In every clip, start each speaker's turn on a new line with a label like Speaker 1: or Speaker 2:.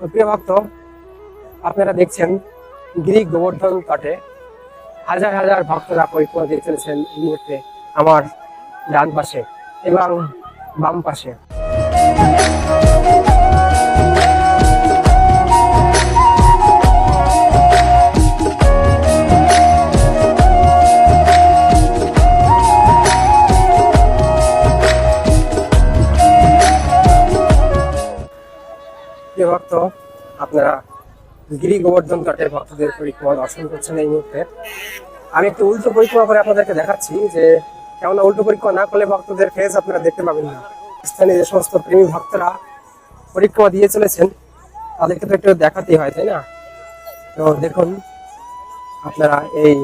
Speaker 1: তো প্রিয় ভক্ত, আপনারা দেখছেন গিরি গোবর্ধন তটে হাজার হাজার ভক্তরা পরিক্রমা দিয়ে চলেছেন এই মুহূর্তে আমার ডান পাশে এবং বাম পাশে। প্রিয় ভক্ত, আপনারা গিরি গোবর্ধন তটের ভক্তদের পরিক্রমা দর্শন করছেন এই মুহূর্তে। আমি একটু উল্টো পরিক্রমা করে আপনাদেরকে দেখাচ্ছি যে কেননা উল্টো পরিক্রমা না করলে ভক্তদের ফেস আপনারা দেখতে পাবেন না। স্থানীয় যে সমস্ত প্রেমী ভক্তরা পরিক্রমা দিয়ে চলেছেন তাদেরকে তো একটু দেখাতেই হয়, তাই না? তো দেখুন, আপনারা এই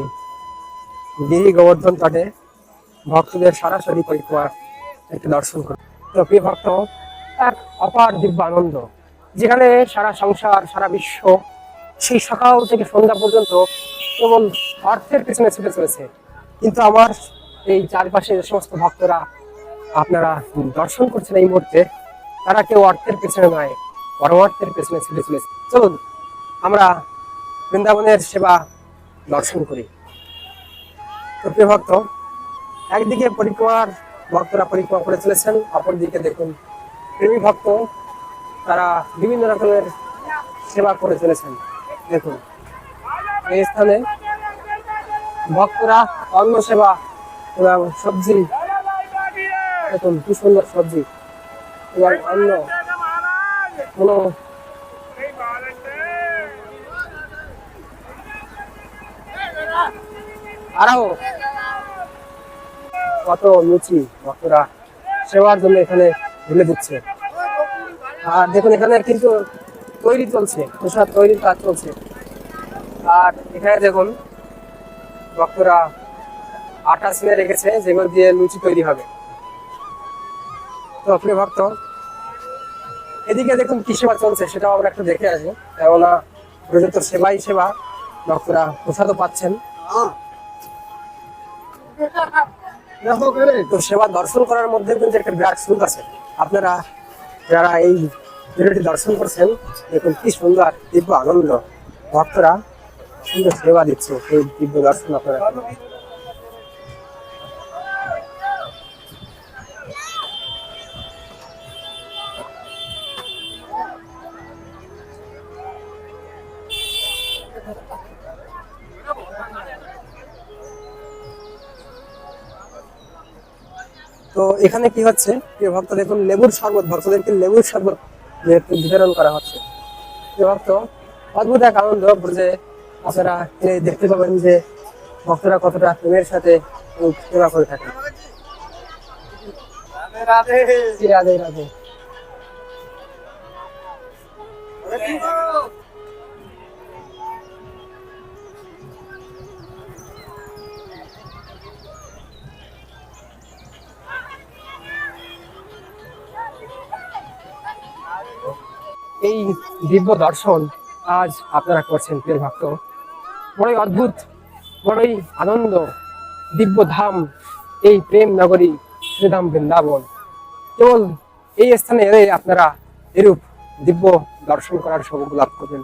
Speaker 1: গিরি গোবর্ধন তটে ভক্তদের সরাসরি পরিক্রমা একটু দর্শন করুন। তো প্রিয় ভক্ত, এক অপার দিব্য আনন্দ, যেখানে সারা সংসার সারা বিশ্ব সেই সকাল থেকে সন্ধ্যা পর্যন্ত কেবল অর্থের পেছনে ছুটে চলেছে, কিন্তু আমার এই চারপাশে যে সমস্ত ভক্তরা আপনারা দর্শন করছেন এই মুহূর্তে, তারা কেউ অর্থের পেছনে নয়, পরমার্থের পেছনে ছুটে চলেছে। চলুন আমরা বৃন্দাবনের সেবা দর্শন করি। তো প্রিয় ভক্ত, একদিকে পরিক্রমার ভক্তরা পরিক্রমা করে চলেছেন, অপরদিকে দেখুন প্রেমী ভক্ত তারা বিভিন্ন রকমের সেবা করে চলেছেন। দেখুন এই স্থানে ভক্তরা অন্ন সেবা এবং সবজি, দেখুন কি সুন্দর সবজি এবং অন্ন, কোনো আরো কত লুচি ভক্তরা সেবার জন্য এখানে ঢেলে দিচ্ছে। আর দেখুন এখানে কিন্তু তৈরি চলছে, প্রসাদ তৈরির কাজ চলছে। আর এখানে দেখুন ভক্তরা আটা ছিনে রেখেছে, যেগুলো দিয়ে লুচি তৈরি হবে। তো প্রিয় ভক্ত, এদিকে দেখুন কি সেবা চলছে সেটাও আমরা একটু দেখে আসি। কেননা প্রযুক্ত সেবাই সেবা, ভক্তরা প্রসাদও পাচ্ছেন। তো সেবা দর্শন করার মধ্যে কিন্তু একটা বিরাট সুখ আছে। আপনারা যারা এই ভিডিওটি দর্শন করছেন, দেখুন কি সুন্দর দিব্য আনন্দ, ভক্তরা সুন্দর সেবা দিচ্ছে। এই দিব্য দর্শন আপনারা তো এখানে কি হচ্ছে প্রিয় ভক্ত, দেখুন লেবুর শরবত, ভক্তদেরকে লেবুর শরবত বিতরণ করা হচ্ছে। প্রিয় ভক্ত, অদ্ভুত এক আনন্দ যে আপনারা দেখতে পাবেন যে ভক্তরা কতটা প্রেমের সাথে সেবা করে থাকেন। রাধে রাধে রাধে। এই দিব্য দর্শন আজ আপনারা করছেন প্রিয় ভক্ত। বড়ই অদ্ভুত, বড়ই আনন্দ, দিব্য ধাম এই প্রেম নগরী শ্রীধাম বৃন্দাবন। কেবল এই স্থানে এলে আপনারা এরূপ দিব্য দর্শন করার সৌভাগ্য লাভ করবেন।